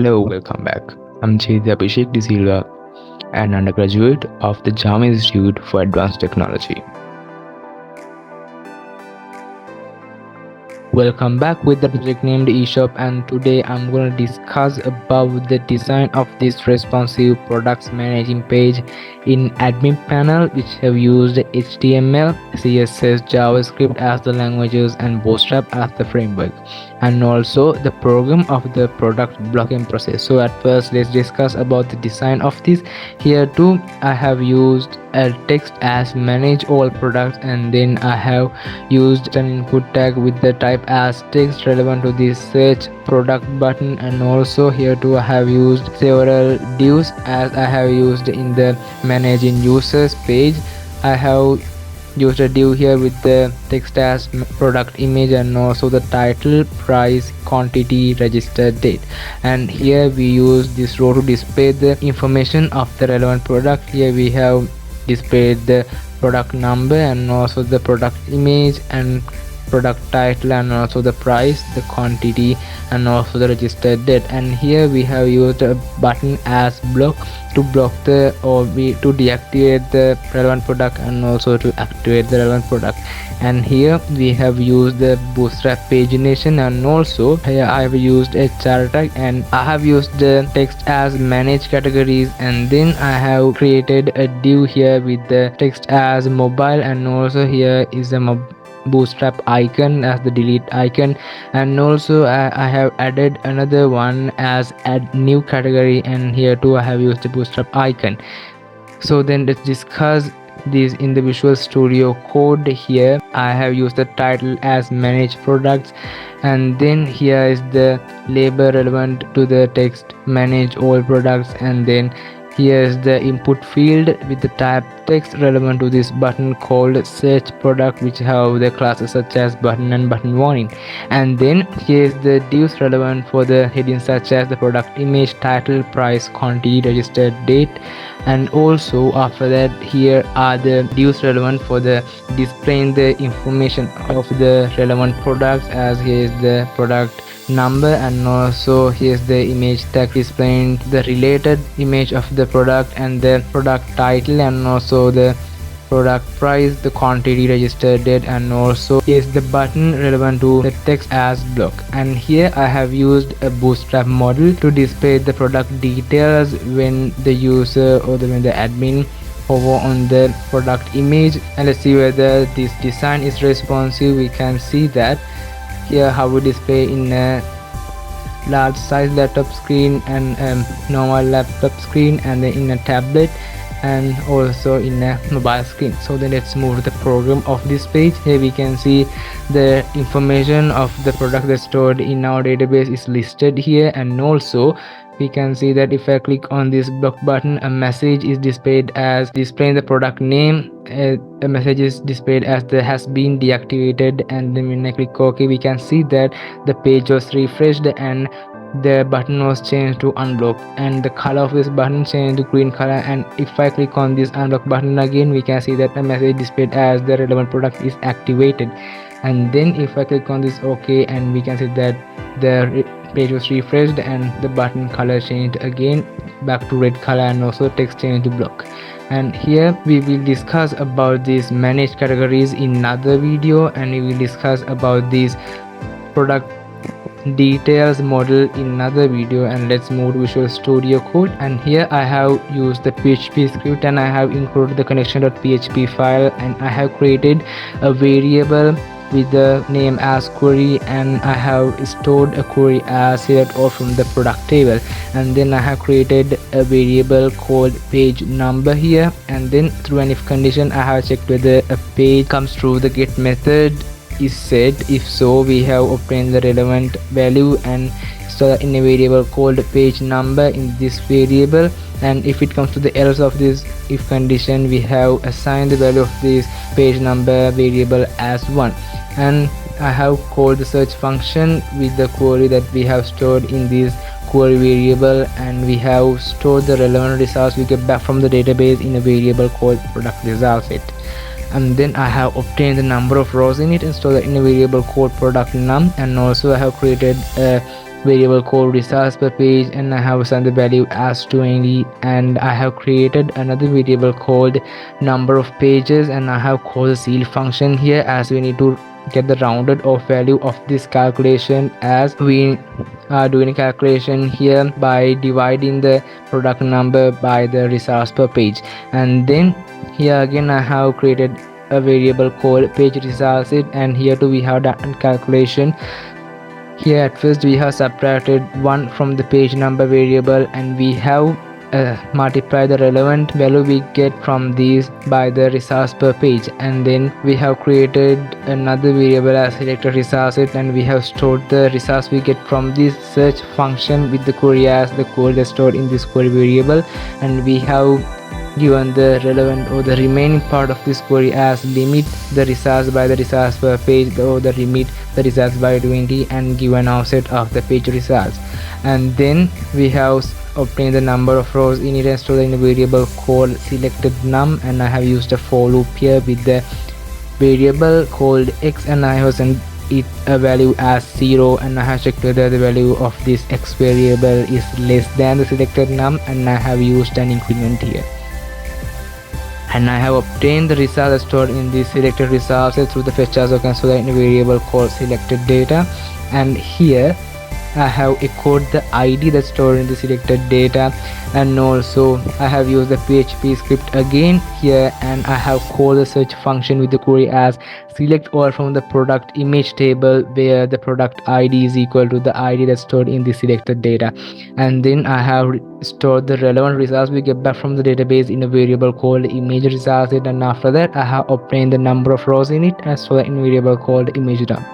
Hello, welcome back. I'm Abhishek De Silva, an undergraduate of the JAM Institute for Advanced Technology. Welcome back with the project named eShop, and today I'm going to discuss about the design of this responsive products managing page in admin panel, which have used HTML, CSS, JavaScript as the languages and Bootstrap as the framework, and also the program of the product blocking process. So at first let's discuss about the design of this. Here too I have used a text as manage all products, and then I have used an input tag with the type as text relevant to the search product button, and also here too I have used several divs as I have used in the managing users page. I have used a div here with the text as product image and also the title, price, quantity, registered date, and here we use this row to display the information of the relevant product. Here we have displayed the product number and also the product image and product title and also the price, the quantity, and also the registered date. And here we have used a button as block to block the to deactivate the relevant product and also to activate the relevant product. And here we have used the Bootstrap pagination, and also here I have used a char tag, and I have used the text as manage categories, and then I have created a div here with the text as mobile, and also here is a Bootstrap icon as the delete icon, and also I have added another one as add new category, and here too I have used the Bootstrap icon. So then let's discuss this in the Visual Studio Code. Here I have used the title as manage products, and then here is the label relevant to the text manage all products, and then here is the input field with the type text relevant to this button called search product, which have the classes such as button and button warning. And then here is the divs relevant for the headings such as the product image, title, price, quantity, registered date. And also after that here are the divs relevant for the displaying the information of the relevant products, as here is the product number, and also here's the image tag displaying the related image of the product and the product title, and also the product price, the quantity, registered date, and also here's the button relevant to the text as block. And here I have used a Bootstrap model to display the product details when the user or when the admin hover on the product image. And let's see whether this design is responsive. We can see that here how we display in a large size laptop screen and normal laptop screen, and then in a tablet, and also in a mobile screen. So then let's move to the program of this page. Here we can see the information of the product that's stored in our database is listed here, and also we can see that if I click on this block button, a message is displayed as displaying the product name. A message is displayed as the has been deactivated, and then when I click OK, we can see that the page was refreshed and the button was changed to unblock, and the color of this button changed to green color. And if I click on this unblock button again, we can see that a message displayed as the relevant product is activated. And then if I click on this OK, and we can see that the page was refreshed and the button color changed again back to red color, and also text changed to block. And here we will discuss about these managed categories in another video, and we will discuss about these product details model in another video. And let's move to Visual Studio Code, and here I have used the PHP script, and I have included the connection.php file, and I have created a variable with the name as query, and I have stored a query as select all from the product table. And then I have created a variable called page number here, and then through an if condition I have checked whether a page comes through the get method is set. If so, we have obtained the relevant value and store in a variable called page number in this variable. And if it comes to the else of this if condition, we have assigned the value of this page number variable as 1. And I have called the search function with the query that we have stored in this query variable, and we have stored the relevant results we get back from the database in a variable called product results set. And then I have obtained the number of rows in it and stored it in a variable called product num, and also I have created a variable called results per page, and I have assigned the value as 20, and I have created another variable called number of pages, and I have called the seal function here as we need to get the rounded off value of this calculation, as we are doing a calculation here by dividing the product number by the results per page. And then here again I have created a variable called page results it, and here too we have done calculation. Here at first we have subtracted 1 from the page number variable, and we have multiplied the relevant value we get from these by the results per page, and then we have created another variable as selected results it, and we have stored the results we get from this search function with the query as the code that's stored in this query variable, and we have given the relevant or the remaining part of this query as limit the results by the results per page, or the limit the results by 20, and given offset of the page results. And then we have obtained the number of rows in it and stored in a variable called selected num, and I have used a for loop here with the variable called x, and I have sent it a value as 0, and I have checked whether the value of this x variable is less than the selected num, and I have used an increment here. And I have obtained the results stored in the selected results through the fetch as so in a variable called selected data, and here I have echoed the ID that's stored in the selected data, and also I have used the PHP script again here, and I have called the search function with the query as select all from the product image table where the product ID is equal to the ID that's stored in the selected data, and then I have stored the relevant results we get back from the database in a variable called image results, and after that I have obtained the number of rows in it and stored in a variable called image num.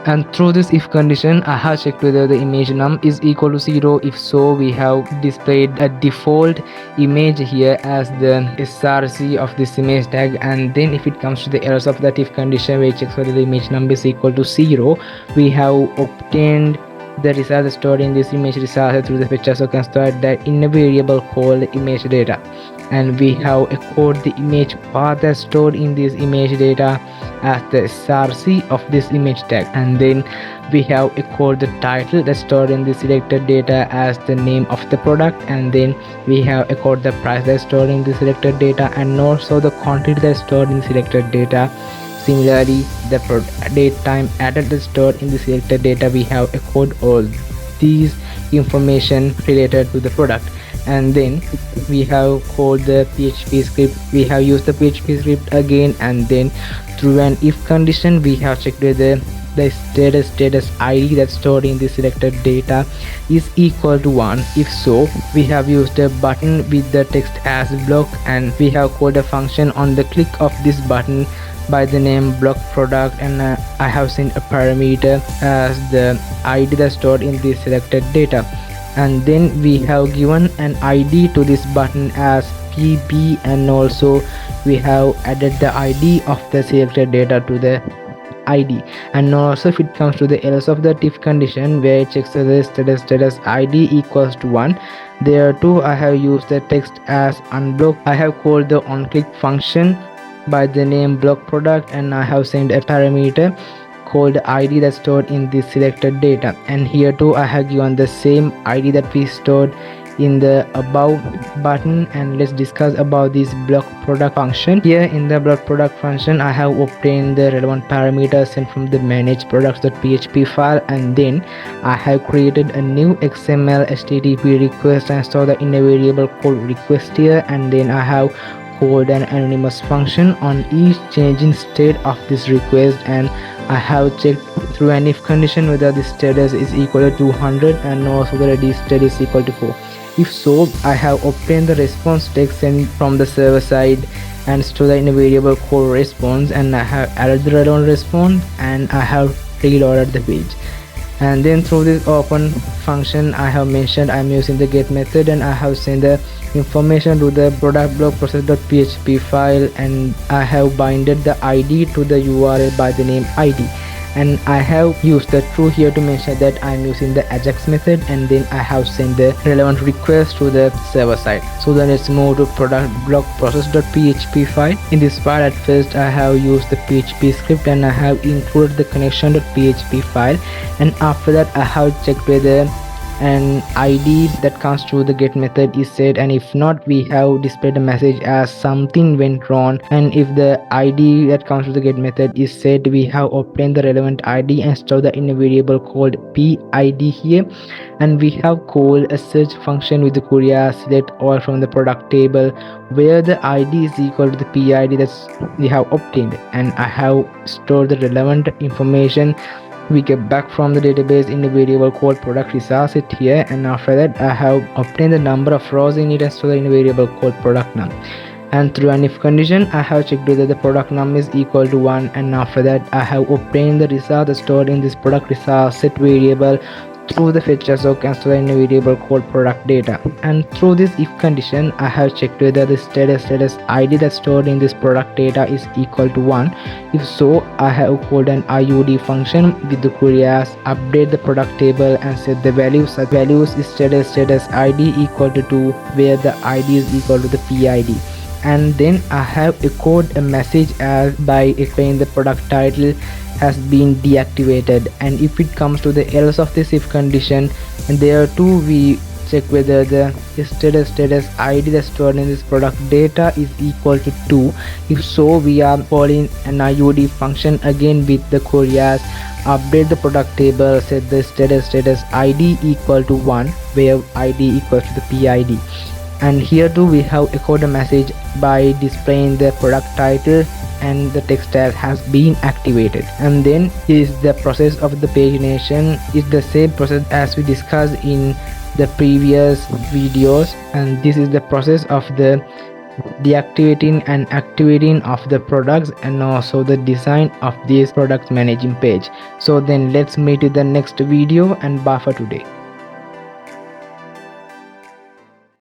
And through this if condition I have checked whether the image num is equal to 0. If so, we have displayed a default image here as the src of this image tag, and then if it comes to the else of that if condition where it checks whether the image num is equal to 0, we have obtained the result stored in this image result through the fetch so construct that in a variable called image data, and we have echoed the image path that's stored in this image data as the src of this image tag, and then we have echoed the title that's stored in the selected data as the name of the product, and then we have echoed the price that's stored in the selected data, and also the quantity that's stored in the selected data. Similarly, the date time added that's stored in the selected data, we have echoed all these information related to the product. And then we have called the PHP script. We have used the PHP script again, and then through an if condition we have checked whether the status ID that's stored in the selected data is equal to 1. If so, we have used a button with the text as block, and we have called a function on the click of this button by the name block product, and I have sent a parameter as the ID that's stored in the selected data, and then we have given an ID to this button as PB, and also we have added the ID of the selected data to the ID. And also if it comes to the else of that if condition where it checks the status ID equals to 1, there too I have used the text as unblock. I have called the onClick function by the name block product, and I have sent a parameter called ID that's stored in the selected data, and here too I have given the same ID that we stored in the above button. And let's discuss about this block product function. Here in the block product function I have obtained the relevant parameters sent from the manage products.php file, and then I have created a new XML HTTP request and stored that in a variable called request here, and then I have called an anonymous function on each changing state of this request, and I have checked through an if condition whether the status is equal to 200 and also the ready state is equal to 4. If so, I have obtained the response text sent from the server side and stored in a variable called response, and I have added the relevant response, and I have reloaded the page. And then through this open function I have mentioned I'm using the get method, and I have sent the information to the product blog process.php file, and I have binded the ID to the URL by the name ID. and I have used the true here to mention that I'm using the Ajax method, and then I have sent the relevant request to the server side. So then let's move to product block process.php file. In this file, at first I have used the PHP script and I have included the connection.php file, and after that I have checked whether an id that comes through the get method is set, and if not, we have displayed a message as something went wrong. And if the id that comes through the get method is set, we have obtained the relevant id and stored that in a variable called pid here, and we have called a search function with the query select all from the product table where the id is equal to the pid that's we have obtained, and I have stored the relevant information we get back from the database in a variable called product results it here, and after that I have obtained the number of rows in it and stored in a variable called product num. And through an if condition I have checked whether the product num is equal to 1, and after that I have obtained the result stored in this product result set variable through the fetch assoc and stored in a variable called product data. And through this if condition I have checked whether the status id that's stored in this product data is equal to 1. If so, I have called an iud function with the query as update the product table and set the values such values is status id equal to 2 where the id is equal to the pid. And then I have echoed a message as by explaining the product title has been deactivated, and if it comes to the else of this if condition, and there too we check whether the status id that's stored in this product data is equal to 2. If so, we are calling an iud function again with the query as update the product table, set the status id equal to 1 where id equals to the pid. And here too we have echoed a message by displaying the product title and the text tag has been activated. And then is the process of the pagination is the same process as we discussed in the previous videos, and this is the process of the deactivating and activating of the products and also the design of this product managing page. So then let's meet in the next video, and bye for today.